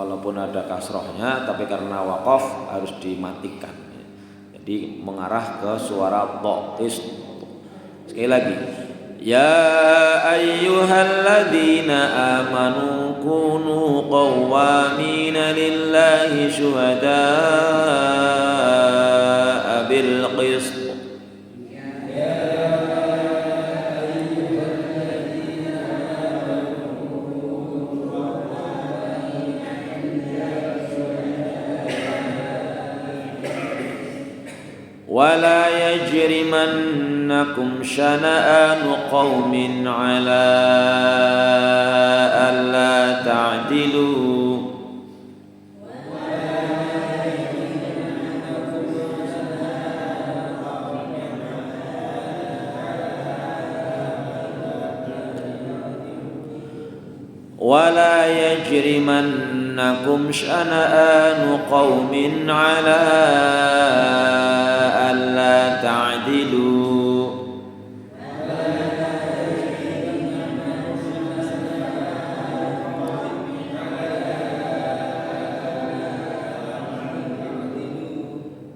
walaupun ada kasrohnya, tapi karena waqaf harus dimatikan. Jadi mengarah ke suara dha. Sekali lagi, ya ayyuhalladzina amanu kunu qawwamina lillahi syuhada'a bil qist. ولا يجرمنكم شنآن قوم على ألا تعدلوا ولا يجرمنكم شنآن قوم على ألا تعدلوا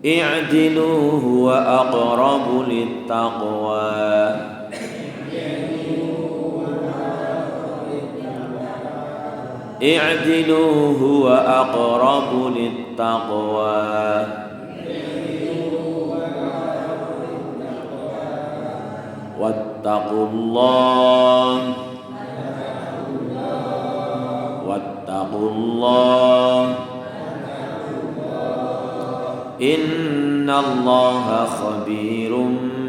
اعدلوا هو أقرب للتقوى اعدلوا هو أقرب للتقوى واتقوا الله إن الله خبير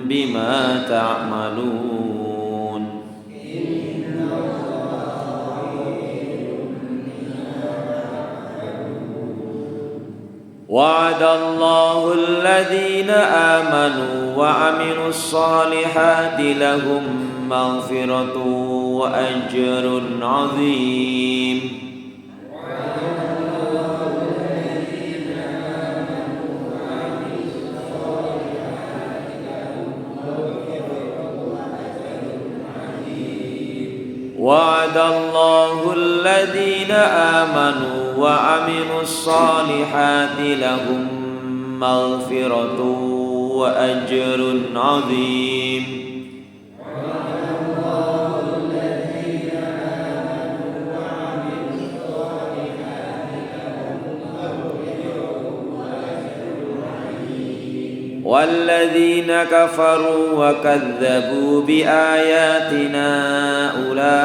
بما تعملون وعد الله الذين آمنوا وعملوا الصالحات لهم مغفرة وأجر عظيم وعد الله الذين آمنوا وعملوا الصالحات لهم مغفرة وأجر عظيم والذين كفروا وكذبوا بآياتنا أولئك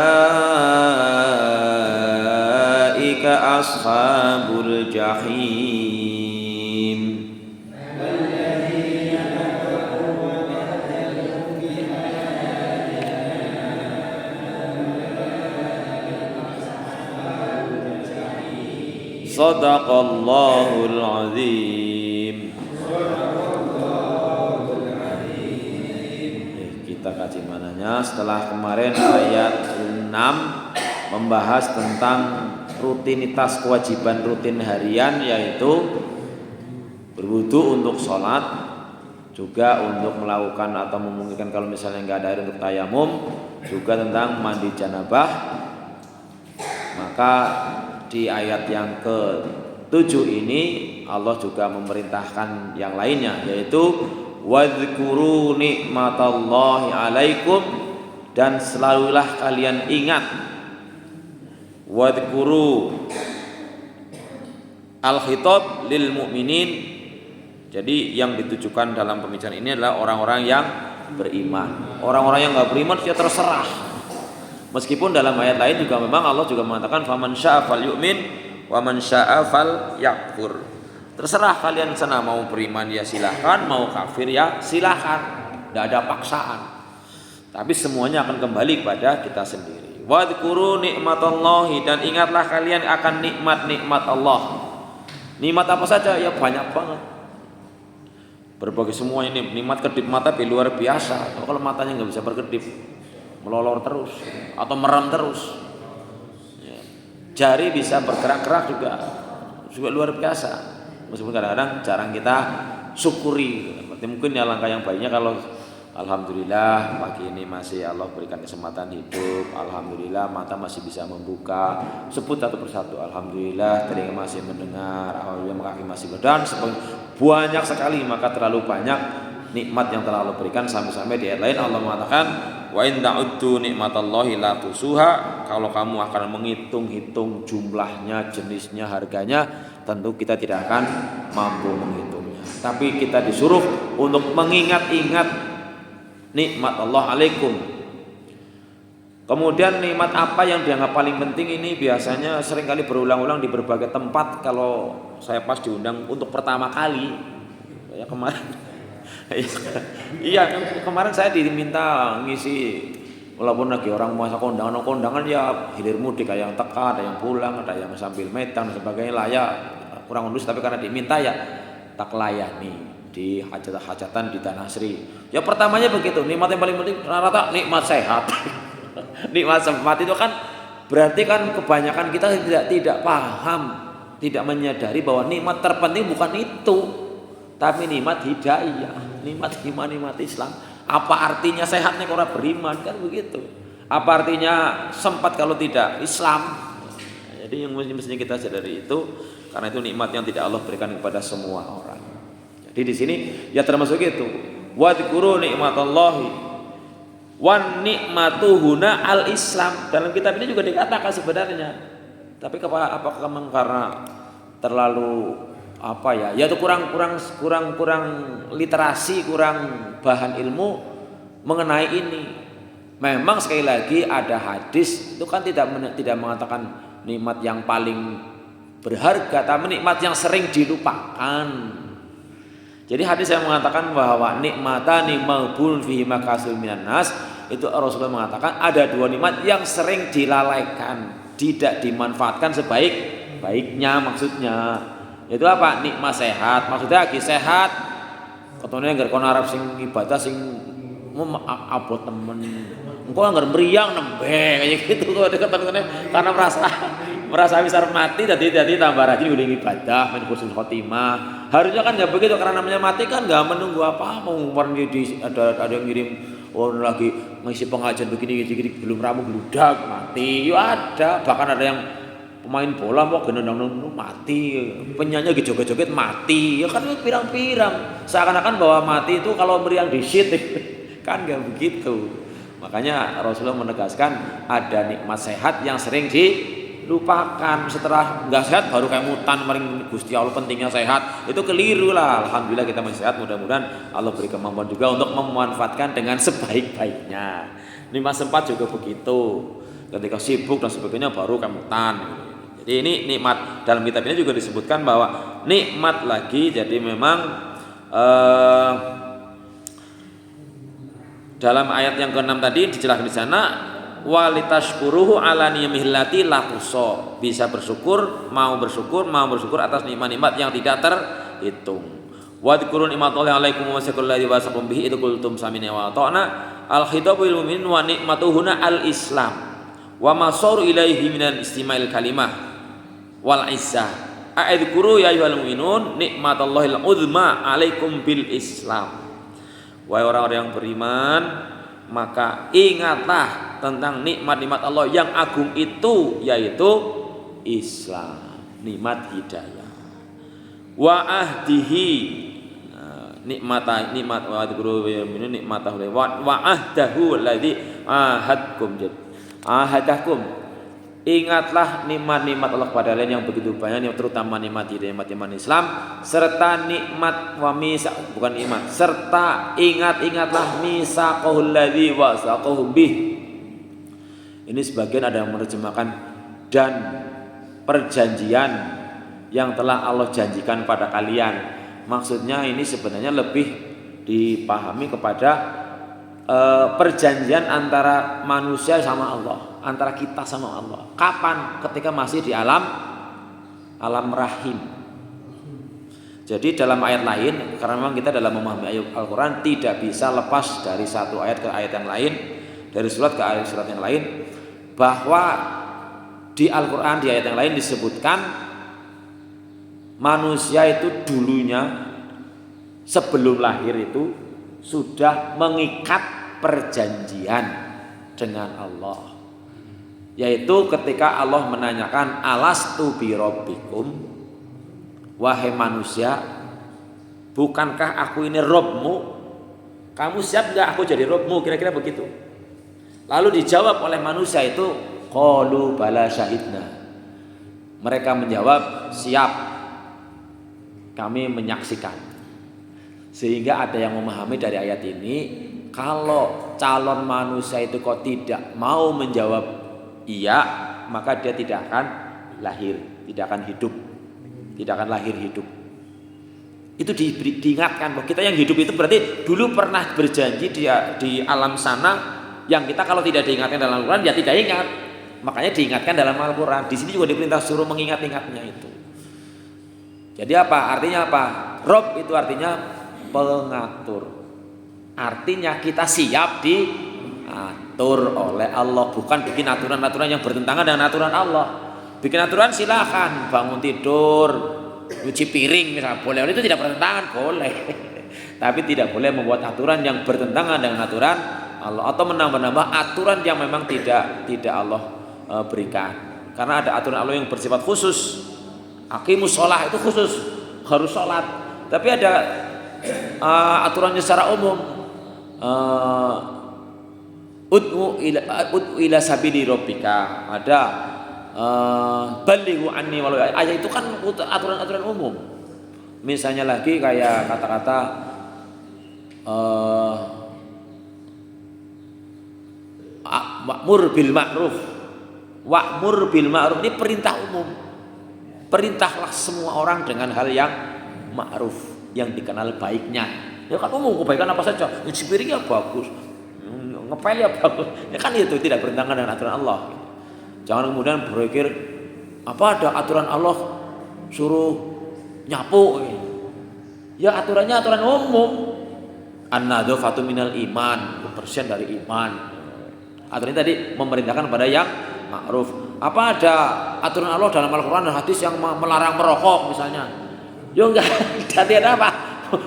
أصحاب الجحيم صدق الله العظيم. Kita kaji mananya setelah kemarin ayat 6 membahas tentang rutinitas kewajiban rutin harian, yaitu berwudu untuk sholat, juga untuk melakukan atau memungkinkan kalau misalnya nggak ada air untuk tayamum, juga tentang mandi janabah. Maka di ayat yang ke-7 ini Allah juga memerintahkan yang lainnya, yaitu wadhkuru nikmatallahi alaikum, dan selalulah kalian ingat. Wadhkuru al-khitab lil mu'minin, jadi yang ditujukan dalam pembicaraan ini adalah orang-orang yang beriman. Orang-orang yang enggak beriman ya terserah. Meskipun dalam ayat lain juga memang Allah juga mengatakan faman syaa'a falyu'min wa man syaa'a falyakfur. Terserah kalian sana, mau beriman ya silahkan, mau kafir ya silahkan, tidak ada paksaan. Tapi semuanya akan kembali kepada kita sendiri. Wadhkuru nikmatallahi, dan ingatlah kalian akan nikmat-nikmat Allah. Nikmat apa saja? Ya banyak banget. Berbagai semua ini nikmat kedip mata luar biasa. Kalau matanya nggak bisa berkedip, melolor terus atau merem terus. Jari bisa bergerak-gerak juga luar biasa. Meskipun kadang-kadang jarang kita syukuri. Berarti mungkin ya langkah yang baiknya kalau Alhamdulillah pagi ini masih Allah berikan kesempatan hidup. Alhamdulillah mata masih bisa membuka. Sebut satu persatu. Alhamdulillah telinga masih mendengar. Alhamdulillah kaki masih berdan. Banyak sekali, maka terlalu banyak nikmat yang telah Allah berikan. Sampai-sampai di ayat lain Allah mengatakan, wa in ta'uddu nikmatallahi la tusuha. Kalau kamu akan menghitung-hitung jumlahnya, jenisnya, harganya, tentu kita tidak akan mampu menghitungnya. Tapi kita disuruh untuk mengingat-ingat nikmat Allah alaikum. Kemudian nikmat apa yang dianggap paling penting ini biasanya seringkali berulang-ulang di berbagai tempat. Kalau saya pas diundang untuk pertama kali ya kemarin iya kemarin saya diminta ngisi, walaupun lagi orang masa kondangan ya hilir mudik, ada yang teka, ada yang pulang, ada yang sambil metang dan sebagainya lah ya, kurang kondusif, tapi karena diminta ya tak layani di hajatan di Tanah Sri. Ya pertamanya begitu, nikmat yang paling penting rata-rata nikmat sehat. Nikmat sehat itu kan berarti kan kebanyakan kita tidak paham, tidak menyadari bahwa nikmat terpenting bukan itu, tapi nikmat hidayah, nikmat iman, nikmat Islam. Apa artinya sehatnya kalau beriman, kan begitu. Apa artinya sempat kalau tidak Islam? Jadi yang mestinya kita sadari itu, karena itu nikmat yang tidak Allah berikan kepada semua orang. Jadi di sini ya termasuk itu. Wadhkuru nikmatallahi wan nikmatuhuna al-Islam. Dalam kitab ini juga dikatakan sebenarnya. Tapi apakah memang karena terlalu apa ya? Yaitu kurang literasi, kurang bahan ilmu mengenai ini. Memang sekali lagi ada hadis itu kan tidak mengatakan nikmat yang paling berharga, tapi nikmat yang sering dilupakan. Jadi hadis yang mengatakan bahwa nikmatani maghbun fihi makasul minan nas, itu Rasulullah mengatakan ada dua nikmat yang sering dilalaikan, tidak dimanfaatkan sebaik-baiknya. Maksudnya itu apa? Nikmat sehat. Maksudnya lagi sehat ketone ngger kon arep sing ibadah sing abot temen. Engko anggar meriang nembe kayak gitu kok ketone karena merasa bisa mati, jadi tambah rajin udah ibadah, main khusus khotimah. Harusnya kan nggak begitu, karena namanya mati kan nggak menunggu apa, mau ada yang ngirim lagi ngisi pengajian begini belum ramu bludak mati. Yo ada, bahkan ada yang pemain bola mau gendong mati, penyanyi joget-joget mati. Ya kan pirang-pirang, seakan-akan bahwa mati itu kalau meriang disit kan nggak begitu. Makanya Rasulullah menegaskan ada nikmat sehat yang sering dilupakan. Setelah nggak sehat baru kayak mutan, paling Gusti Allah pentingnya sehat, itu keliru lah. Alhamdulillah kita masih sehat, mudah-mudahan Allah beri kemampuan juga untuk memanfaatkan dengan sebaik-baiknya. Nikmat sempat juga begitu, ketika sibuk dan sebagainya baru kayak mutan. Jadi ini nikmat, dalam kitab ini juga disebutkan bahwa nikmat lagi. Jadi memang dalam ayat yang ke-6 tadi dijelaskan di sana, walitashkuruhu ala ni'mihillati la tuso. Bisa bersyukur, mau bersyukur atas nikmat-nikmat yang tidak terhitung. Wadhkuru nikmatallahi alaikum wa sallallahu wasallam bihi idh qultum sami'na wa ata'na. Al-khitabu lil mu'min wa nikmatuhuna al-Islam. Wa masaru ilaihi minal istima'il kalimah wal izzah. A'idhkuru ya ayyuhal mu'minun nikmatallahi al-uzma alaikum bil Islam. Wahai orang-orang yang beriman, maka ingatlah tentang nikmat-nikmat Allah yang agung itu, yaitu Islam, nikmat hidayah. Wa ahdihi nikmat wa ahdahu alladzi ahadakum. Ingatlah nikmat-nikmat Allah kepada kalian yang begitu banyak, yang terutama nikmat hidayah, nikmat iman Islam, serta nikmat wa misa, bukan iman, serta ingatlah misaqahul ladzi wasaqahum bih. Ini sebagian ada yang menerjemahkan dan perjanjian yang telah Allah janjikan pada kalian. Maksudnya ini sebenarnya lebih dipahami kepada perjanjian antara manusia sama Allah, antara kita sama Allah. Kapan? Ketika masih di alam rahim. Jadi dalam ayat lain, karena memang kita dalam memahami ayat Al-Quran tidak bisa lepas dari satu ayat ke ayat yang lain, dari surat ke ayat surat yang lain, bahwa di Al-Quran di ayat yang lain disebutkan manusia itu dulunya sebelum lahir itu sudah mengikat perjanjian dengan Allah. Yaitu ketika Allah menanyakan alastu bi rabbikum, wahai manusia, bukankah aku ini Robmu? Kamu siap gak aku jadi Robmu? Kira-kira begitu. Lalu dijawab oleh manusia itu, qalu bala syahidna. Mereka menjawab, siap, kami menyaksikan. Sehingga ada yang memahami dari ayat ini, kalau calon manusia itu kok tidak mau menjawab iya, maka dia tidak akan lahir, tidak akan hidup, tidak akan lahir hidup. Itu diingatkan bahwa kita yang hidup itu berarti dulu pernah berjanji di alam sana, yang kita kalau tidak diingatkan dalam Al-Quran ya tidak ingat. Makanya diingatkan dalam Al-Quran. Di sini juga diperintah suruh mengingat-ingatnya itu. Jadi apa? Artinya apa? Rob itu artinya pengatur. Artinya kita siap diatur oleh Allah, bukan bikin aturan-aturan yang bertentangan dengan aturan Allah. Bikin aturan silakan, bangun tidur, cuci piring misalnya boleh, itu tidak bertentangan, boleh. Tapi tidak boleh membuat aturan yang bertentangan dengan aturan Allah atau menambah-nambah aturan yang memang tidak Allah berikan. Karena ada aturan Allah yang bersifat khusus. Aqimus sholah itu khusus, harus sholat. Tapi ada aturannya secara umum. Ud'u ila sabili rabbika. Ada balighu anni walau ayat itu kan aturan-aturan umum. Misalnya lagi kayak kata-kata wa'mur bil ma'ruf. Wa'mur bil ma'ruf ini perintah umum. Perintahlah semua orang dengan hal yang ma'ruf, yang dikenal baiknya. Ya kan umum, kebaikan apa saja. Cuci piring ya bagus, ngepel ya bagus. Ya kan itu tidak bertentangan dengan aturan Allah. Jangan kemudian berpikir apa ada aturan Allah suruh nyapu. Ya aturannya aturan umum. An-nadzafatu minal iman, kebersihan dari iman. Aturan tadi memerintahkan pada yang ma'ruf. Apa ada aturan Allah dalam Al-Quran dan hadis yang melarang merokok misalnya? Ya enggak, ada apa?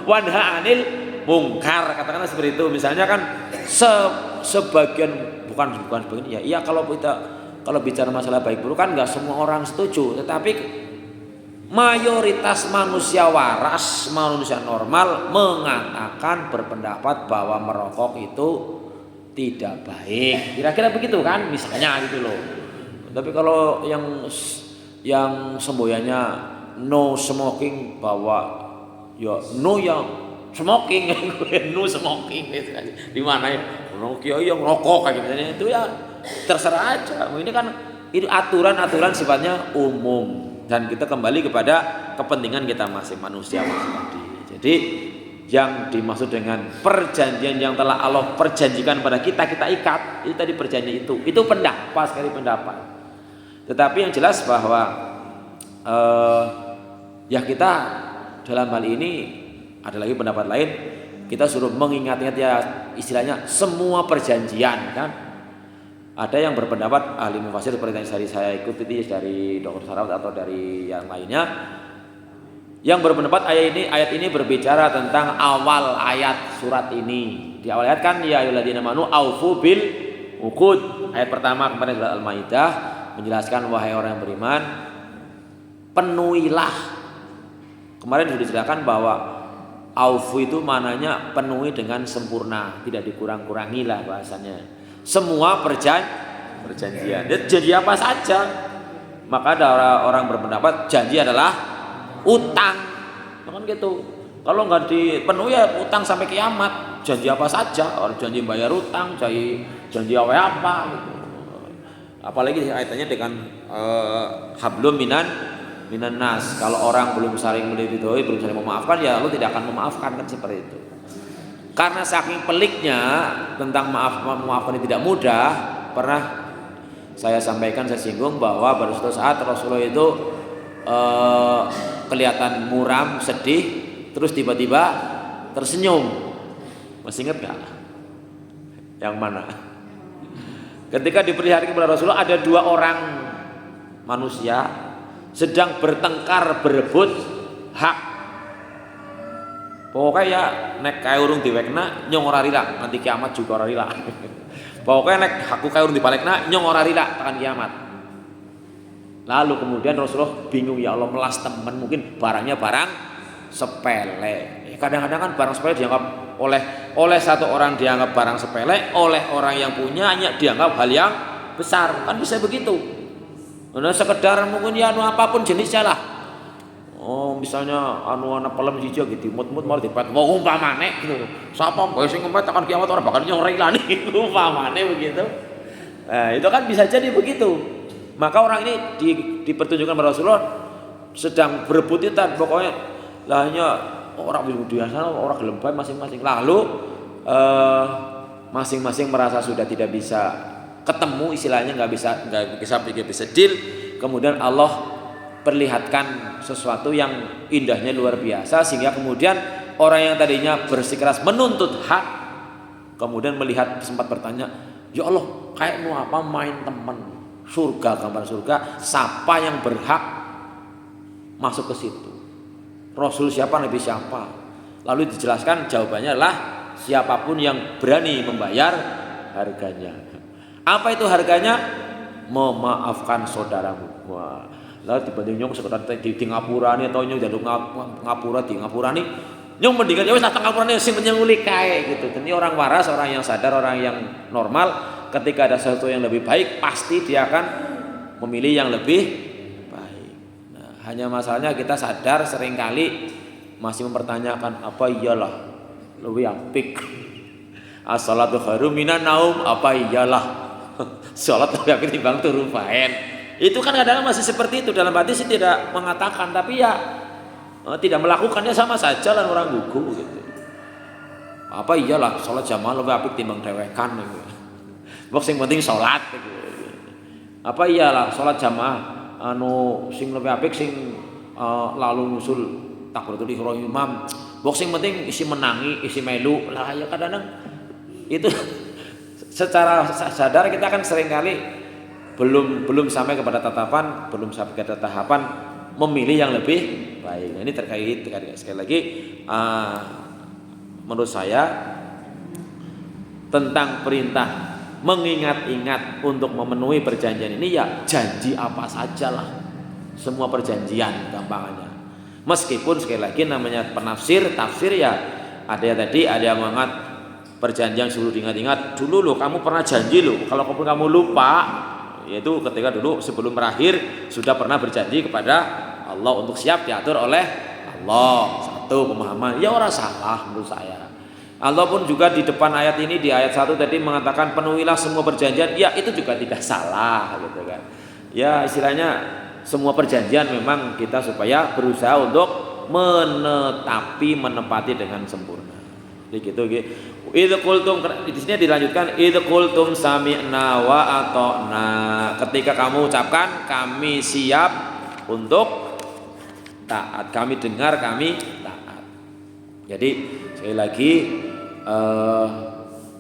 Wanha anil mungkar, katakanlah seperti itu. Misalnya kan sebagian bukan sebagian ya iya kalau bicara masalah baik buruk kan enggak semua orang setuju, tetapi mayoritas manusia waras, manusia normal mengatakan berpendapat bahwa merokok itu tidak baik. Kira-kira begitu kan misalnya gitu loh. Tapi kalau yang semboyannya no smoking, bahwa ya no yang smoking, no smoking gitu kan. Di mana ya? No yang rokok kayak misalnya itu ya terserah aja. Ini kan itu aturan-aturan sifatnya umum dan kita kembali kepada kepentingan kita masing manusia tadi. Jadi yang dimaksud dengan perjanjian yang telah Allah perjanjikan pada kita ikat, itu tadi perjanjian itu pendapat sekali pendapat. Tetapi yang jelas bahwa ya kita dalam hal ini ada lagi pendapat lain, kita suruh mengingat-ingat ya istilahnya semua perjanjian kan. Ada yang berpendapat ahli mufassir seperti yang saya ikuti dari Dr. Sarawat atau dari yang lainnya, yang berpendapat ayat ini berbicara tentang awal ayat surat ini. Di awal ayat kan ya ayyuhalladzina amanu aufu bil uqud. Ayat pertama kemarin surat Al-Maidah menjelaskan wahai orang yang beriman, penuhilah. Kemarin sudah dijelaskan bahwa aufu itu maknanya penuhi dengan sempurna, tidak dikurang-kurangi lah bahasanya. Semua perjanjian. Janji apa saja. Maka ada orang berpendapat janji adalah utang. Kan gitu. Kalau nggak dipenuhi ya utang sampai kiamat. Janji apa saja. Orang janji bayar utang, janji apa gitu. Apalagi kaitannya dengan hablum minan nas. Kalau orang belum saling meridhoi, belum saling memaafkan, ya Allah tidak akan memaafkan, kan seperti itu. Karena saking peliknya tentang memaafkan ini tidak mudah, pernah saya sampaikan, saya singgung bahwa pada suatu saat Rasulullah itu kelihatan muram, sedih, terus tiba-tiba tersenyum. Masih ingat gak? Yang mana? Ketika diperlihatkan kepada Rasulullah ada dua orang manusia sedang bertengkar berebut hak. Pokoknya ya nek kae urung diwekna nyong ora rila, nanti kiamat juga ora rila. Pokoknya nek aku kae urung dibalekna nyong ora rila tekan kiamat. Lalu kemudian Rasulullah bingung, ya Allah melas temen mungkin barangnya barang sepele. Kadang-kadang kan barang sepele dianggap oleh satu orang dianggap barang sepele, oleh orang yang punyanya dianggap hal yang besar. Kan bisa begitu. Nah, sekedar mungkin ya apapun jenisnya lah. Oh, misalnya anak pelem siji gitu, mut-mut malah dipet. Wah, umpamane gitu. Sapa kowe sing ngempet tekan kiamat ora bakal nyong rilani umpamane begitu. Nah, itu kan bisa jadi begitu. Maka orang ini dipertunjukkan oleh Rasulullah sedang berebut itu pokoknya lahnya orang biasa orang gelem bae masing-masing. Lalu masing-masing merasa sudah tidak bisa ketemu, istilahnya nggak bisa deal. Kemudian Allah perlihatkan sesuatu yang indahnya luar biasa sehingga kemudian orang yang tadinya bersikeras menuntut hak kemudian melihat sempat bertanya, ya Allah kayak nu apa main teman surga, gambar surga, siapa yang berhak masuk ke situ, Rasul siapa, Nabi siapa. Lalu dijelaskan jawabannya adalah siapapun yang berani membayar harganya. Apa itu harganya? Memaafkan saudaramu. Wah, lalu dibanding nyong sekedar di ngapura nih atau nyong jaluk ngapura di ngapura nih, nyong mendingan ya wis datang ngapura nih sing menyenguli kae gitu. Jadi orang waras, orang yang sadar, orang yang normal ketika ada sesuatu yang lebih baik pasti dia akan memilih yang lebih baik. Nah, hanya masalahnya kita sadar seringkali masih mempertanyakan apa iyalah lebih apik. As-salatu khairum minan naum, apa iyalah salat lebih apik timbang turu paen. Itu kan kadang masih seperti itu, dalam hati sih tidak mengatakan tapi ya tidak melakukannya sama saja lah orang gugu gitu. Apa iyalah salat jamaah lebih apik timbang dewekan gitu. Mbok sing penting salat gitu. Apa iyalah salat jamaah sing lebih apik sing lalu nusul takbiratul ihram imam. Mbok sing penting isi menangi, isi melu. Lah ya kadang-kadang itu secara sadar kita kan seringkali belum sampai kepada tatapan, belum sampai ke tahapan memilih yang lebih baik. Nah, ini terkait sekali lagi menurut saya tentang perintah mengingat-ingat untuk memenuhi perjanjian ini ya janji apa sajalah, semua perjanjian gampangannya. Meskipun sekali lagi namanya penafsir, tafsir ya ada yang mengatakan perjanjian suruh diingat-ingat dulu loh, kamu pernah janji loh, kalau kamu lupa, yaitu ketika dulu sebelum berakhir sudah pernah berjanji kepada Allah untuk siap diatur oleh Allah. Satu pemahaman, ya orang salah menurut saya. Allah pun juga di depan ayat ini di ayat 1 tadi mengatakan penuhilah semua perjanjian, ya itu juga tidak salah gitu kan. Ya istilahnya semua perjanjian memang kita supaya berusaha untuk menepati dengan sempurna. Jadi gitu. Idz qultum, di sini dilanjutkan idz qultum sami'na wa ata'na. Ketika kamu ucapkan kami siap untuk taat, kami dengar, kami taat. Jadi sekali lagi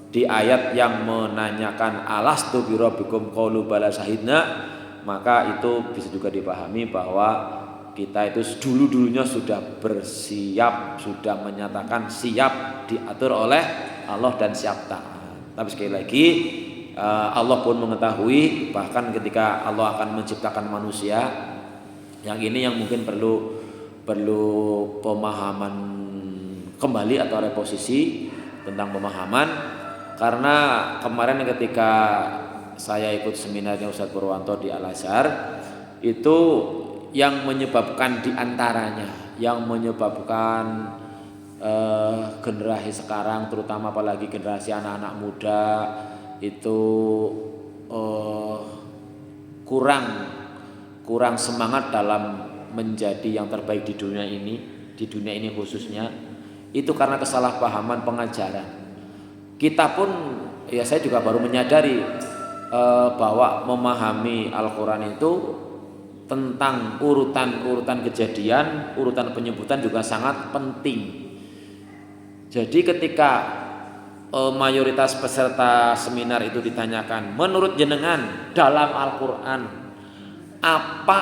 di ayat yang menanyakan alastu bi rabbikum qalu bala syahidna, maka itu bisa juga dipahami bahwa kita itu dulu-dulunya sudah bersiap, sudah menyatakan siap diatur oleh Allah dan siap taat. Tapi sekali lagi Allah pun mengetahui bahkan ketika Allah akan menciptakan manusia, yang ini yang mungkin perlu pemahaman kembali atau reposisi tentang pemahaman. Karena kemarin ketika saya ikut seminarnya Ustadz Purwanto di Al-Azhar, itu yang menyebabkan diantaranya, yang menyebabkan generasi sekarang terutama apalagi generasi anak-anak muda itu kurang semangat dalam menjadi yang terbaik di dunia ini khususnya, itu karena kesalahpahaman pengajaran. Kita pun ya saya juga baru menyadari bahwa memahami Al-Quran itu tentang urutan kejadian, urutan penyebutan juga sangat penting. Jadi ketika mayoritas peserta seminar itu ditanyakan, menurut jenengan dalam Al-Quran apa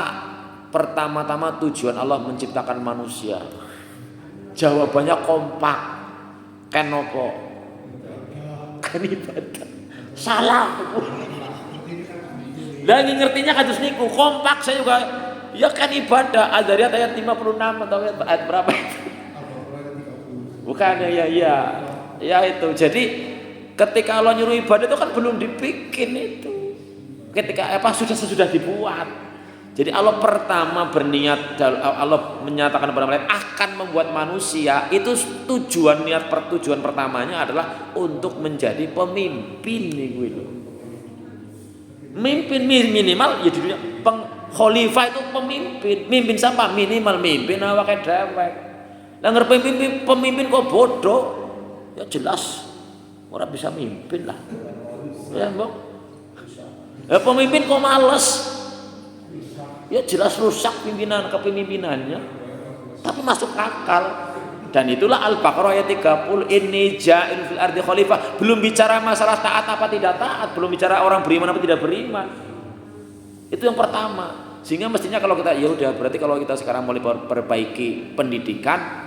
pertama-tama tujuan Allah menciptakan manusia? Jawabannya kompak. Kan apa? Kan ibadah. Salah. Lah ngertinya kados niku kompak saya juga ya kan ibadah. Al-Dzariyat ayat 56 atau ayat berapa itu? Bukan ya itu. Jadi ketika Allah nyuruh ibadah itu kan belum dibikin itu. Ketika sudah dibuat. Jadi Allah pertama berniat, Allah menyatakan kepada mereka akan membuat manusia itu tujuan pertamanya adalah untuk menjadi pemimpin nih gitu. Mimpin minimal ya di dunia khalifah itu mimpin siapa? Minimal mimpin awake dhewe. Lah ngerep pemimpin kok bodoh ya jelas orang bisa mimpin lah. Ya, Mbok. Ya pemimpin kok males. Ya jelas rusak kepemimpinannya. Tapi masuk akal. Dan itulah Al-Baqarah ayat 30, inni ja'il fil ardi khalifah. Belum bicara masalah taat apa tidak taat, belum bicara orang beriman apa tidak beriman. Itu yang pertama. Sehingga mestinya kalau kita ya udah berarti kalau kita sekarang mulai perbaiki pendidikan,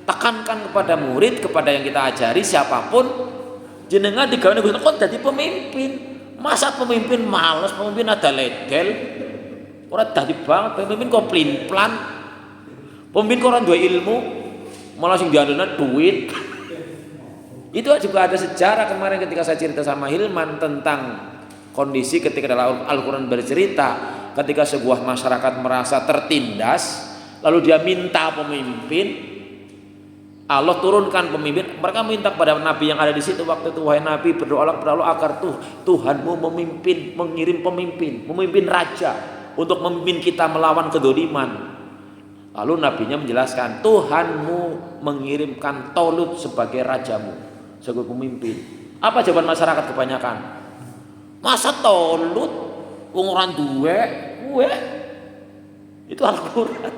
tekankan kepada murid, kepada yang kita ajari siapapun, jenengan digawe Gusti kok dadi pemimpin. Masa pemimpin males, pemimpin ada ledel. Ora dadi banget pemimpin kok plin-plan. Pemimpin kok ora duwe ilmu, malah sing diandalna duit. Itu juga ada sejarah kemarin ketika saya cerita sama Hilman tentang kondisi ketika dalam Al-Qur'an bercerita ketika sebuah masyarakat merasa tertindas, lalu dia minta pemimpin. Allah turunkan pemimpin. Mereka minta kepada Nabi yang ada di situ waktu itu, wahai Nabi, berdoalah agar Tuhanmu mengirim pemimpin raja untuk memimpin kita melawan kedoliman. Lalu nabinya menjelaskan, Tuhanmu mengirimkan Tolut sebagai rajamu, sebagai pemimpin. Apa jawaban masyarakat kebanyakan? Masa Tolut wong ora duwe kuwe? Itu Al-Qur'an.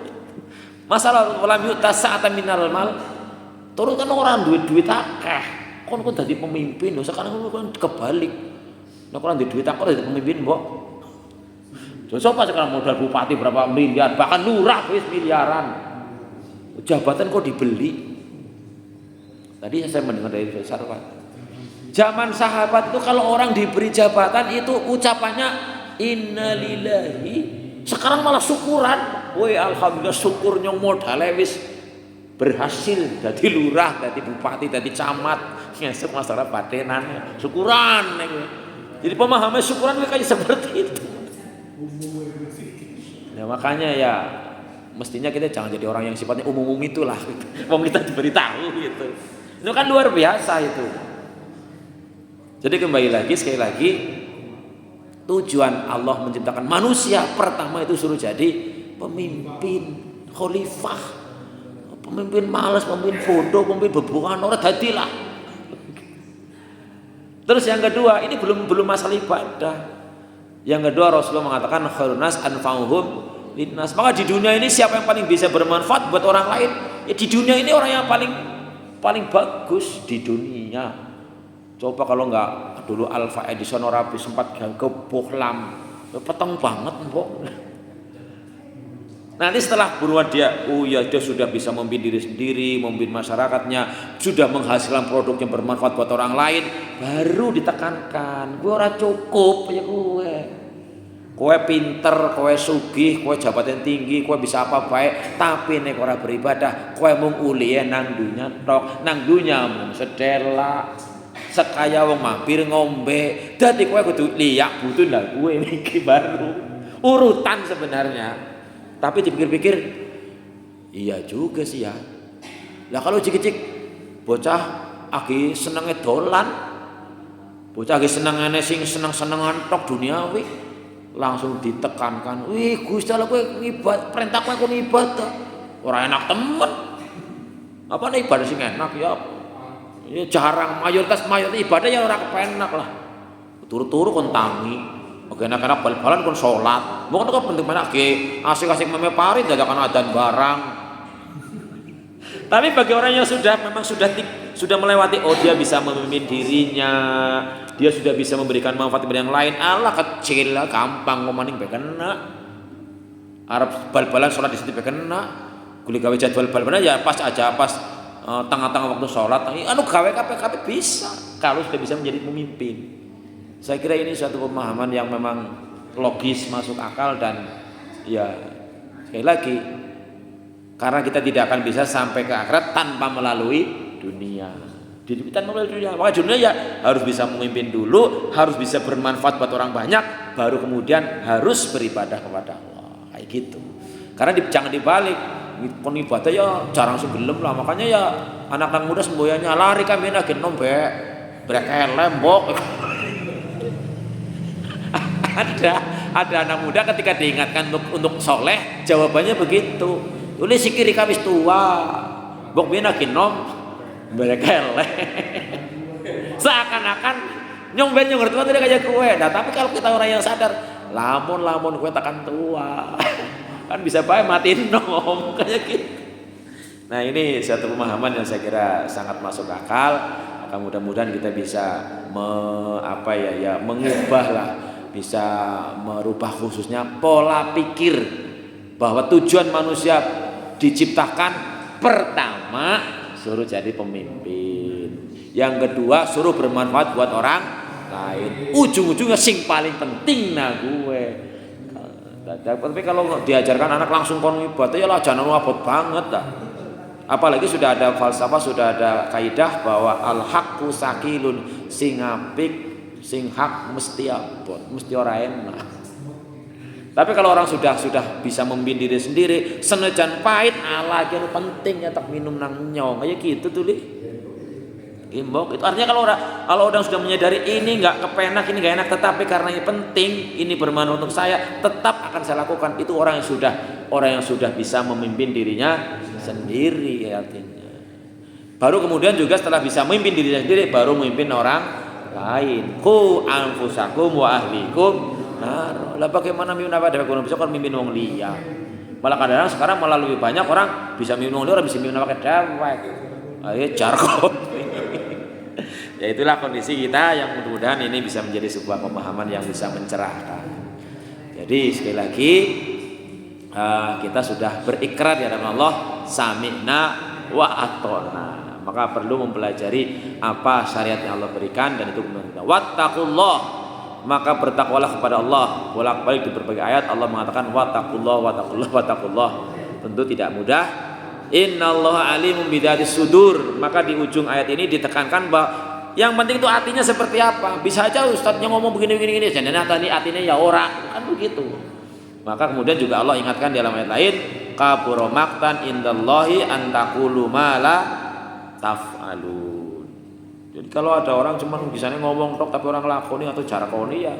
Masalah walam yutas sa'atan minal mal. Tolut kan orang duit akeh. Kon dadi pemimpin, sekarang kan kebalik. Nek ora duwe duit akeh dadi pemimpin, Mbok. Siapa sekarang modal bupati berapa miliar, bahkan lurah wis miliaran. Jabatan kok dibeli. Tadi saya mendengar dari besar Pak. Zaman sahabat itu kalau orang diberi jabatan itu ucapannya innalillahi. Sekarang malah syukuran. Woi alhamdulillah syukur nyong modale wis berhasil jadi lurah, jadi bupati, jadi camat. Ngesuk masalah batenan syukuran. Jadi pemahaman syukuran kayak seperti itu. Nah makanya ya mestinya kita jangan jadi orang yang sifatnya umum itulah gitu. Mau kita diberitahu gitu. Itu kan luar biasa itu. Jadi kembali lagi sekali lagi tujuan Allah menciptakan manusia pertama itu suruh jadi pemimpin, khalifah. Pemimpin malas, pemimpin bodoh, pemimpin bebukan orang dadilah. Terus yang kedua ini belum masalah ibadah. Yang kedua Rasulullah mengatakan khairun nas anfa'uhum linnas. Maka di dunia ini siapa yang paling bisa bermanfaat buat orang lain? Ya di dunia ini orang yang paling bagus di dunia. Coba kalau enggak dulu Alfa Edison Rabi sempat kebohlam, peteng banget Mbok. Nanti setelah buruan dia sudah bisa memimpin diri sendiri, memimpin masyarakatnya, sudah menghasilkan produk yang bermanfaat buat orang lain, baru ditekankan, gue ora cukup ya gue. Kowe pinter, kowe sugih, kowe jabatan tinggi, kowe bisa apa baik, tapi nek ora beribadah, kowe mung uli nang dunya tok, nang dunya mung sedela. Sekaya wong mampir ngombe, dadi kowe kudu liyak butuh lah gue iki baru. Urutan sebenarnya. Tapi dipikir-pikir iya juga sih ya. Lah kalau cik-cik bocah agi senenge dolan, bocah agi senengane sing seneng-senengan tok duniawi, langsung ditekankan, wih Gusti Allah kowe ngibadah, perintah kowe kon ibadah. Ora enak temen. Apa nih ibadah sing enak ya? Ya jarang mayoritas ibadah ya ora kepenak lah. Turu-turu kon tangi. Oke, enak-enak bal-balan kon sholat. Bukan kok penting mana asik-asik memepari dadakan adzan barang. Tapi bagi orang yang sudah melewati, dia bisa memimpin dirinya, dia sudah bisa memberikan manfaat kepada yang lain. Allah kecil lah, gampang ngomaning bae kena. Arab bal-balan sholat di situ bae kena. Kuli gawe jadwal bal-balan ya pas aja pas tengah-tengah waktu sholat, anu gawe kabeh bisa kalau sudah bisa menjadi pemimpin. Saya kira ini suatu pemahaman yang memang logis, masuk akal, dan ya sekali lagi karena kita tidak akan bisa sampai ke akhirat tanpa melalui dunia. Tanpa melalui dunia, maka dunia ya harus bisa memimpin dulu, harus bisa bermanfaat buat orang banyak, baru kemudian harus beribadah kepada Allah. Kayak gitu. Karena jangan dibalik. Kon ibadah ya jarang sebelum lah, makanya ya anak-anak muda semboyannya lari kami lagi nombe lembok. ada anak muda ketika diingatkan untuk soleh jawabannya begitu, tulis sikiri kabis tua bok bina kinom berekeleh. Seakan-akan nyomben yang ngerti tidak kayak kue. Nah tapi kalau kita orang yang sadar, lamun kue takkan tua kan bisa baik matiin nom kayak gitu. Nah ini satu pemahaman yang saya kira sangat masuk akal. Maka mudah-mudahan kita bisa mengubah lah, bisa merubah khususnya pola pikir bahwa tujuan manusia diciptakan pertama suruh jadi pemimpin, yang kedua suruh bermanfaat buat orang lain, ujung-ujungnya sing paling penting nah gue. Tapi kalau diajarkan anak langsung kon ibadah ya lah jangan abot banget dah. Apalagi sudah ada falsafah, sudah ada kaidah bahwa al haqqu sakilun, sing apik sing hak mesti abot, mesti ora enak. Tapi kalau orang sudah bisa memimpin diri sendiri, senajan pahit ala yang penting ya tak minum nang nyong kayak gitu tuh li. Imbok itu artinya kalau orang sudah menyadari ini nggak kepenak, ini nggak enak, tetapi karena ini penting, ini bermanfaat untuk saya, tetap akan saya lakukan. Itu orang yang sudah bisa memimpin dirinya sendiri artinya. Baru kemudian juga setelah bisa memimpin dirinya sendiri, baru memimpin orang lain. Ku anfusakum wa ahlikum nar. Lah bagaimana mimpin apa ada bisa kan mimpin wong liya. Malah kadang-kadang sekarang malah lebih banyak orang bisa mimpin wong liya, orang bisa mimpin apa dewek. Ayo jargon. Ya itulah kondisi kita yang mudah-mudahan ini bisa menjadi sebuah pemahaman yang bisa mencerahkan. Jadi sekali lagi kita sudah berikrar di hadapan Allah sami'na wa atona. Maka perlu mempelajari apa syariat yang Allah berikan dan itu benar. Wattaqullah, maka bertakwalah kepada Allah. Bolak-balik di berbagai ayat Allah mengatakan wattaqullah. Tentu tidak mudah. Innallaha alimun bidzati sudur. Maka di ujung ayat ini ditekankan bahwa yang penting itu artinya seperti apa. Bisa aja ustadznya ngomong begini, jangan artinya ya ora, kan begitu. Maka kemudian juga Allah ingatkan di dalam ayat lain, kabura maqtan indallahi an taqulu ma la taf'alun. Jadi kalau ada orang cuma bisanya ngomong tok tapi orang lakoni atau cara koni ya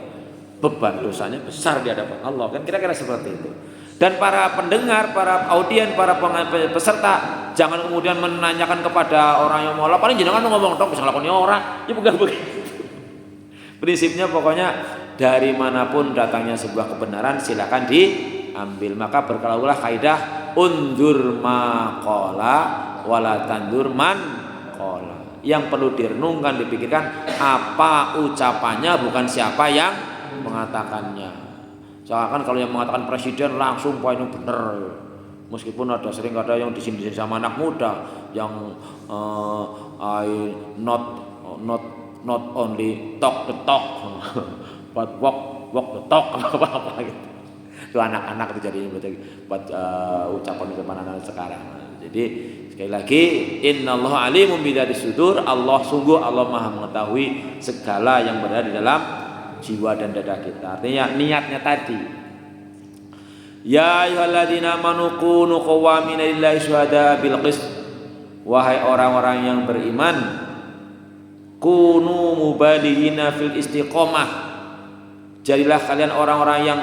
beban dosanya besar di hadapan Allah. Kan kira-kira seperti itu. Dan para pendengar, para audien, para peserta jangan kemudian menanyakan kepada orang yang mau paling jenengan ngomong tok bisa lakoni orang. Ya bukan begitu. Prinsipnya pokoknya dari manapun datangnya sebuah kebenaran silakan diambil. Maka berkalaulah kaidah undur maqala wala tandur man qala. Yang perlu direnungkan, dipikirkan apa ucapannya, bukan siapa yang mengatakannya. Soalnya kalau yang mengatakan presiden langsung poinnya benar. Meskipun sering ada yang disini sama anak muda yang I not only talk the talk but walk the talk apa gitu. Itu anak-anak itu jadi buat ucapan anak-anak sekarang. Jadi sekali lagi innallaha alimun bidzati sudur. Sungguh Allah Maha mengetahui segala yang berada di dalam jiwa dan dada kita. Artinya niatnya tadi. Ya ayyuhalladzina amanu kunu qawwamina lillahi syuhada bil qist. Wahai orang-orang yang beriman, kunu mubalighina fil istiqomah. Jadilah kalian orang-orang yang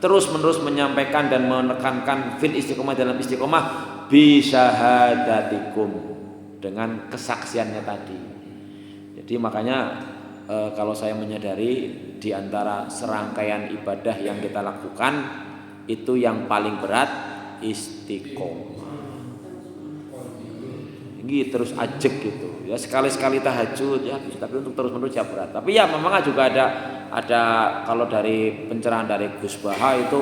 terus-menerus menyampaikan dan menekankan fil istiqomah, dalam istiqomah bi syahadatikum, dengan kesaksiannya tadi. Jadi makanya kalau saya menyadari di antara serangkaian ibadah yang kita lakukan itu yang paling berat istiqomah. Ini terus ajek gitu. Ya sekali-sekali tahajud ya, tapi untuk terus-menerus ya berat. Tapi ya memang juga ada kalau dari pencerahan dari Gus Baha itu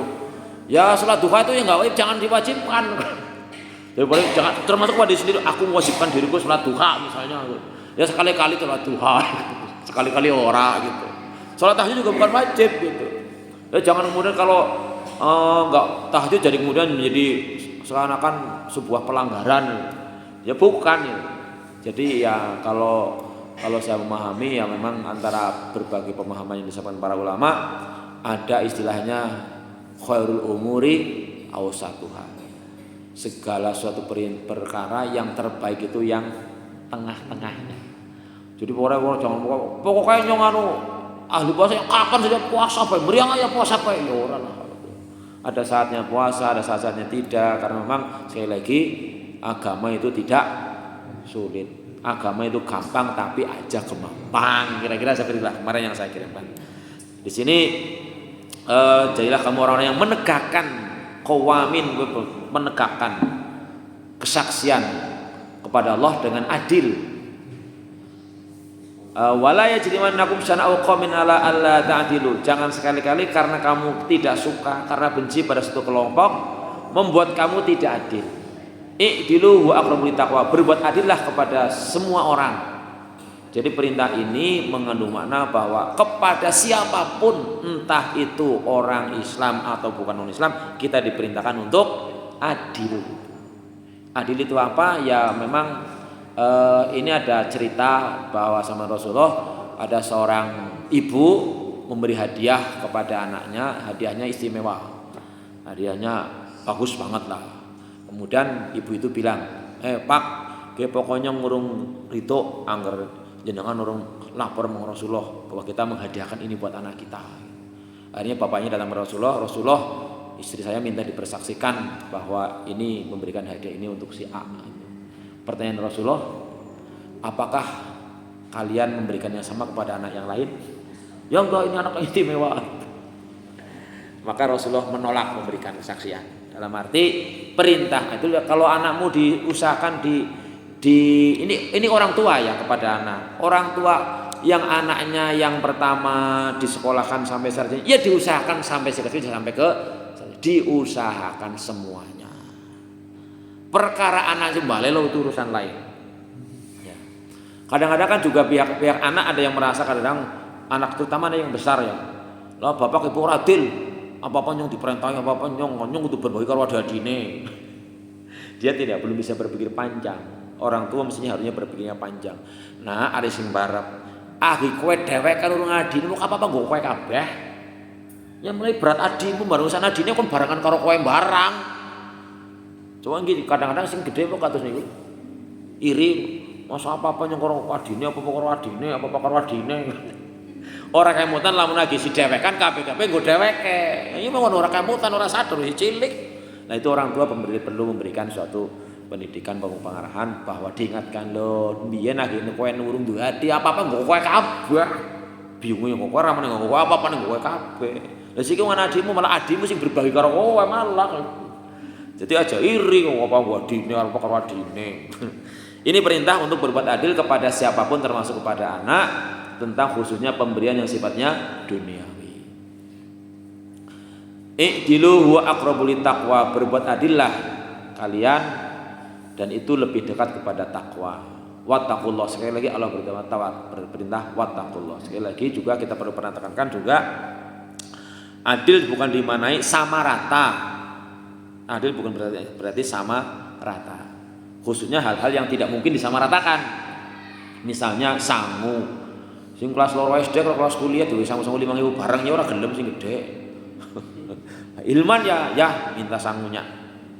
ya salat duha itu ya enggak wajib, jangan diwajibkan. Daripada jangan termasuk pada sendiri aku mewajibkan diriku sholat duha misalnya. Ya sekali-kali sholat duha, sekali-kali ora gitu. Sholat tahajud juga bukan wajib gitu. Ya jangan kemudian kalau enggak tahajud jadi kemudian menjadi seakan-akan sebuah pelanggaran. Ya bukan ya. Jadi ya kalau saya memahami ya memang antara berbagai pemahaman yang disampaikan para ulama ada istilahnya khairul umuri awsatuha. Segala suatu perkara yang terbaik itu yang tengah-tengahnya. Jadi orang jangan pokoknya nyong ahli puasa kapan saja puasa apa meriang aja puasa apa ya ora lah. Ada saatnya puasa, ada saatnya tidak karena memang sekali lagi agama itu tidak sulit. Agama itu gampang tapi aja kemampang. Kira-kira seperti itulah kemarin yang saya kirimkan. Di sini jadilah kamu orang-orang yang menegakkan qawamin, menegakkan kesaksian kepada Allah dengan adil. Wala yajrimannakum syana'u qaumin ala alla ta'dilu. Jangan sekali-kali karena kamu tidak suka, karena benci pada satu kelompok membuat kamu tidak adil. I'dilu huwa aqrabu littaqwa. Berbuat adillah kepada semua orang. Jadi perintah ini mengandung makna bahwa kepada siapapun, entah itu orang Islam atau bukan non-Islam, kita diperintahkan untuk adil. Adil itu apa? Ya memang ini ada cerita bahwa sama Rasulullah ada seorang ibu memberi hadiah kepada anaknya, hadiahnya istimewa, hadiahnya bagus banget lah. Kemudian ibu itu bilang, Pak, pokoknya ngurung rito angger jenengan orang lapor sama Rasulullah bahwa kita menghadiahkan ini buat anak kita. Akhirnya bapaknya datang ke Rasulullah, istri saya minta dipersaksikan bahwa ini memberikan hadiah ini untuk si A. Pertanyaan Rasulullah, apakah kalian memberikan yang sama kepada anak yang lain? Ya enggak, ini anak istimewa. Maka Rasulullah menolak memberikan kesaksian. Dalam arti perintah itu kalau anakmu diusahakan ini orang tua ya kepada anak. Orang tua yang anaknya yang pertama disekolahkan sampai sarjana, ya diusahakan sampai selesai sampai ke diusahakan semuanya. Perkara anak jembale lo itu urusan lain. Ya. Kadang-kadang kan juga pihak anak ada yang merasa kadang anak terutama ada yang besar ya. Lah bapak ibu radil, apa-apa nyong diperintahi apa-apa nyong itu berbagi karo adine. Dia belum bisa berpikir panjang. Orang tua mestinya harusnya berpikirnya panjang. Nah, ada sing barep. Agi kowe dhewek karo adine kok apa-apa nggo kowe kabeh. Ya mulai berat adimu barusan adine kon barengan karo kowe barang. Coba gini, kadang-kadang sing gede kok kados niku. Iri, masa apa-apa nyong karo adine apa-apa karo adine, apa-apa karo adine. Ora kemutan lamun lagi si dhewekan kabeh-kabeh nggo dheweke. Iki mung ora kemutan ora sadar si cilik. Nah, itu orang tua perlu memberikan suatu pendidikan pengarahan bahwa diingatkan lo biyen lagi kowe nurung duwe ati apa-apa nggo kowe kabeh. Bingung yo kowe ora meneng nggo apa-apa ning kowe kabeh. Lah siki ana adimu malah adimu sing berbagi karo kowe malah. Jadi aja iri kok apa adine apa karo adine. Ini perintah untuk berbuat adil kepada siapapun termasuk kepada anak tentang khususnya pemberian yang sifatnya duniawi. I'dilu huwa aqrabu littaqwa. Berbuat adillah kalian dan itu lebih dekat kepada takwa. Wattaqullah. Sekali lagi Allah berperintah wattaqullah. Sekali lagi juga kita perlu pernah tekankan juga adil bukan dimanai sama rata. Adil bukan berarti sama rata. Khususnya hal-hal yang tidak mungkin disamaratakan. Misalnya sangu. Sing kelas loro SD kalau kelas kuliah duwe sangu-sangu 5.000 barang ya ora gelem sing gede. Ilman ya minta sangunya.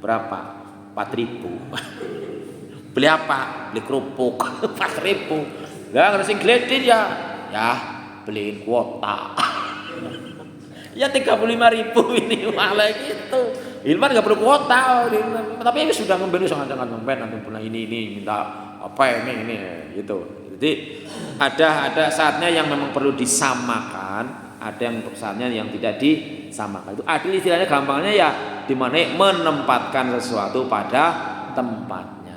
Berapa? 4.000. Beli apa? Beli kerupuk 4.000. Lah kalau sing gledin ya beliin kuota. Ya 35.000 ini malah gitu. Ilman enggak perlu kuota, tapi ini sudah memberi sangat nanti pulang ini minta apa ini gitu. Jadi ada saatnya yang memang perlu disamakan, ada yang saatnya yang tidak disamakan. Itu adil istilahnya gampangnya ya dimana menempatkan sesuatu pada tempatnya.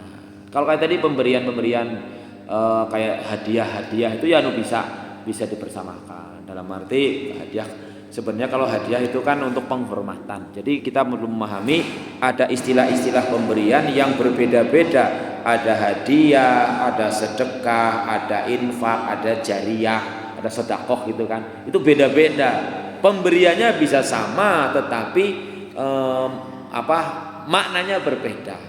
Kalau kayak tadi pemberian kayak hadiah itu ya bisa dipersamakan. Dalam arti hadiah Sebenarnya kalau hadiah itu kan untuk penghormatan. Jadi kita perlu memahami ada istilah-istilah pemberian yang berbeda-beda. Ada hadiah, ada sedekah, ada infak, ada jariyah, ada sedekah gitu kan. Itu beda-beda. Pemberiannya bisa sama tetapi maknanya berbeda.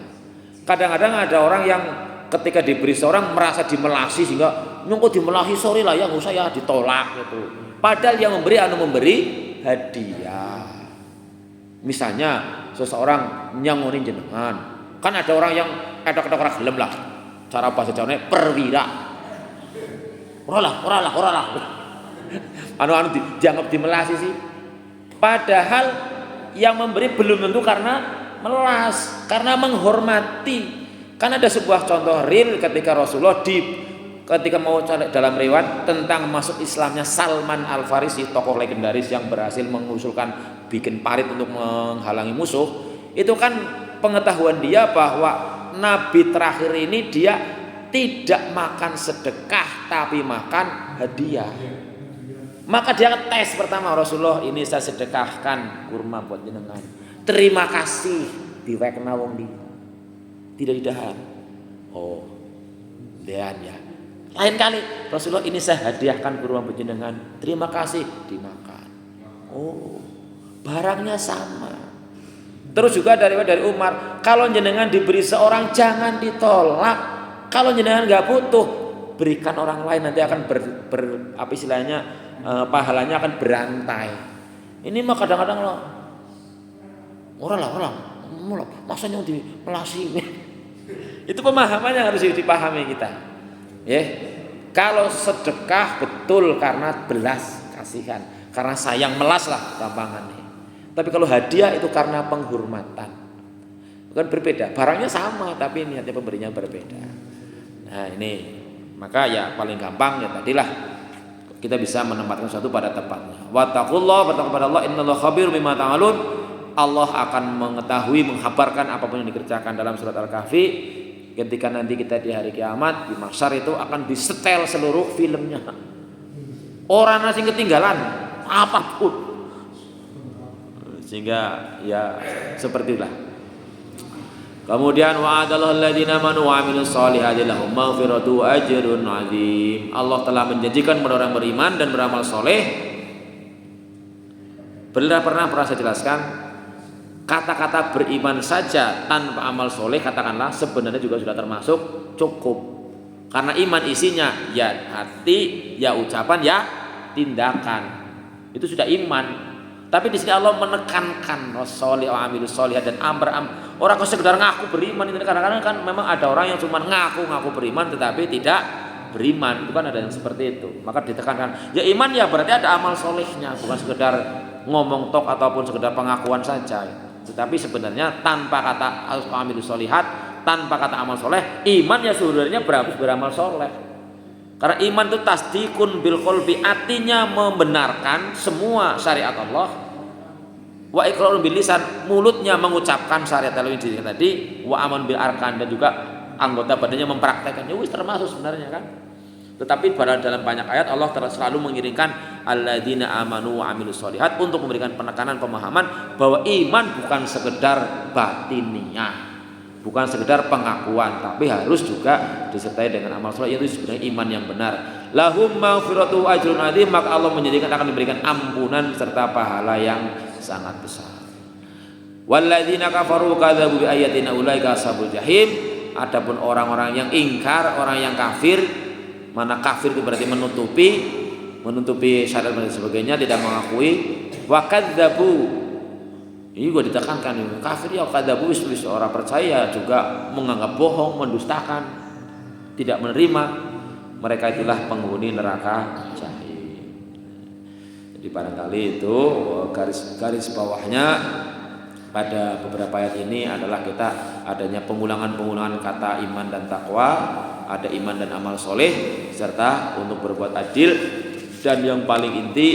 Kadang-kadang ada orang yang ketika diberi seorang merasa dimelasi sehingga nyongko dimelasi, sorry lah ya, nggak usah ya, ditolak gitu. Padahal yang memberi hadiah. Misalnya seseorang nyangoni jenengan, kan ada orang yang edok-edok gelem lah. Cara bahasa Jawanya perwira. Ora lah. Anu dianggap dimelasi sih. Padahal yang memberi belum tentu karena melas, karena menghormati. Kan ada sebuah contoh real ketika Rasulullah ketika mau dalam riwayat tentang masuk Islamnya Salman Al Farisi, tokoh legendaris yang berhasil mengusulkan bikin parit untuk menghalangi musuh. Itu kan pengetahuan dia bahwa Nabi terakhir ini dia tidak makan sedekah tapi makan hadiah. Maka dia tes pertama, Rasulullah ini saya sedekahkan kurma buat jenengan. Terima kasih diwekna wong di. Tidak didahan. Oh, dean ya. Lain kali Rasulullah ini saya hadiahkan kurma buat jenengan. Terima kasih, dimakan. Oh, barangnya sama. Terus juga dari Umar, kalau jenengan diberi seorang jangan ditolak. Kalau jenengan nggak butuh, berikan orang lain, nanti akan apa istilahnya, pahalanya akan berantai. Ini mah kadang-kadang loh, orang masanya dimelasi. Itu pemahaman yang harus dipahami kita. Ya, kalau sedekah betul karena belas kasihan, karena sayang, melas lah gampangannya. Tapi kalau hadiah itu karena penghormatan, bukan berbeda. Barangnya sama, tapi niatnya pemberinya berbeda. Nah ini, maka ya paling gampang ya tadilah kita bisa menempatkan sesuatu pada tempatnya. Wattaqullah, bertakwa kepada Allah, innallaha khabir bima ta'malun. Allah akan mengetahui, menghabarkan apapun yang dikerjakan dalam surat Al-Kahfi. Ketika nanti kita di hari kiamat di mahsyar itu akan disetel seluruh filmnya. Orang asing ketinggalan apapun. Sehingga ya seperti itulah. Kemudian wa'adallahu alladziina aamanu wa 'amilus shaalihati lahum maghfiratu wa ajrun 'adziim. Allah telah menjanjikan kepada orang beriman dan beramal soleh. Pernah saya jelaskan, kata-kata beriman saja tanpa amal soleh katakanlah sebenarnya juga sudah termasuk cukup. Karena iman isinya ya hati, ya ucapan, ya tindakan. Itu sudah iman. Tapi di sini Allah menekankan wasolih wa amilus solihat dan orang kok sekedar ngaku beriman. Ini kadang-kadang kan memang ada orang yang cuma ngaku beriman tetapi tidak beriman. Itu kan ada yang seperti itu. Maka ditekankan ya iman ya berarti ada amal solehnya, bukan sekedar ngomong tok ataupun sekedar pengakuan saja. Tetapi sebenarnya tanpa kata amilus solihat, tanpa kata amal soleh, iman ya sebenarnya berhabis beramal soleh. Karena iman itu tasdikun bil qalbi, artinya membenarkan semua syariat Allah. Wa iqrarun bil lisan, mulutnya mengucapkan syariat Allah ini tadi. Wa aman bil arkan, dan juga anggota badannya mempraktekkan. Ya wis termasuk sebenarnya kan. Tetapi pada dalam banyak ayat Allah selalu mengiringkan alladzina amanu wa amilus sholihat untuk memberikan penekanan pemahaman bahwa iman bukan sekedar batiniah, bukan sekedar pengakuan, tapi harus juga disertai dengan amal soleh, yaitu sebenarnya iman yang benar. Lahum maghfiratu ajrun adzim, maka Allah menjadikan akan diberikan ampunan serta pahala yang sangat besar. Walladzina kafaru kadzabu bi ayatina ulaika ashabul jahim. Adapun orang-orang yang ingkar, orang yang kafir, mana kafir itu berarti menutupi syariat dan sebagainya, tidak mengakui. Wa kadzabu, ini juga ditekankan, kafir ya kadzabu, orang percaya juga menganggap bohong, mendustakan, tidak menerima, mereka itulah penghuni neraka jahim. Jadi barangkali itu garis bawahnya pada beberapa ayat ini adalah kita adanya pengulangan kata iman dan takwa, ada iman dan amal soleh, serta untuk berbuat adil, dan yang paling inti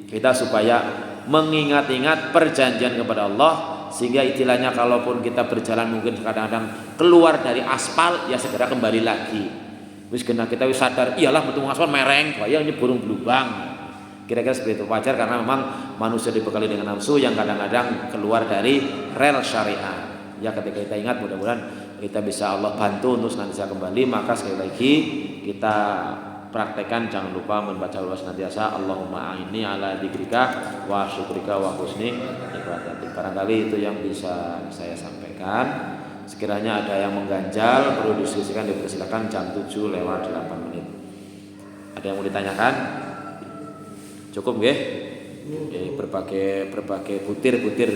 kita supaya mengingat-ingat perjanjian kepada Allah, sehingga istilahnya kalaupun kita berjalan mungkin kadang-kadang keluar dari aspal, ya segera kembali lagi. Wis kena kita wis sadar, iyalah betul aspal mereng, kaya ini burung belubang. Kira-kira seperti itu, wajar karena memang manusia dibekali dengan nafsu yang kadang-kadang keluar dari rel syariat. Ya, ketika kita ingat, mudah-mudahan kita bisa Allah bantu untuk senantiasa kembali. Maka sekali lagi kita praktekkan, jangan lupa membaca senantiasa Allahumma a'inni ala dzikrika wa syukrika wa husni ibadatik. Barangkali itu yang bisa saya sampaikan. Sekiranya ada yang mengganjal perlu diskusikan, dipersilakan. Jam 7:08. Ada yang mau ditanyakan? Cukup nggih? Berbagai butir-butir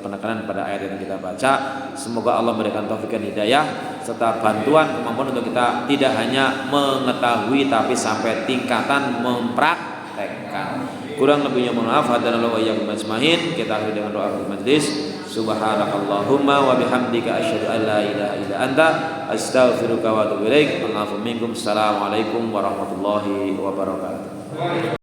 penekanan pada ayat yang kita baca. Semoga Allah memberikan taufik dan hidayah serta bantuan kemampuan untuk kita tidak hanya mengetahui tapi sampai tingkatan mempraktekkan. Kurang lebihnya mohon maaf. Hadanallahu wa iyyakum ajmain. Kita akhiri dengan doa majlis. Subhanakallahumma wa bihamdika asyhadu an la ilaha illa anta astaghfiruka wa atubu ilaik. Assalamualaikum warahmatullahi wabarakatuh.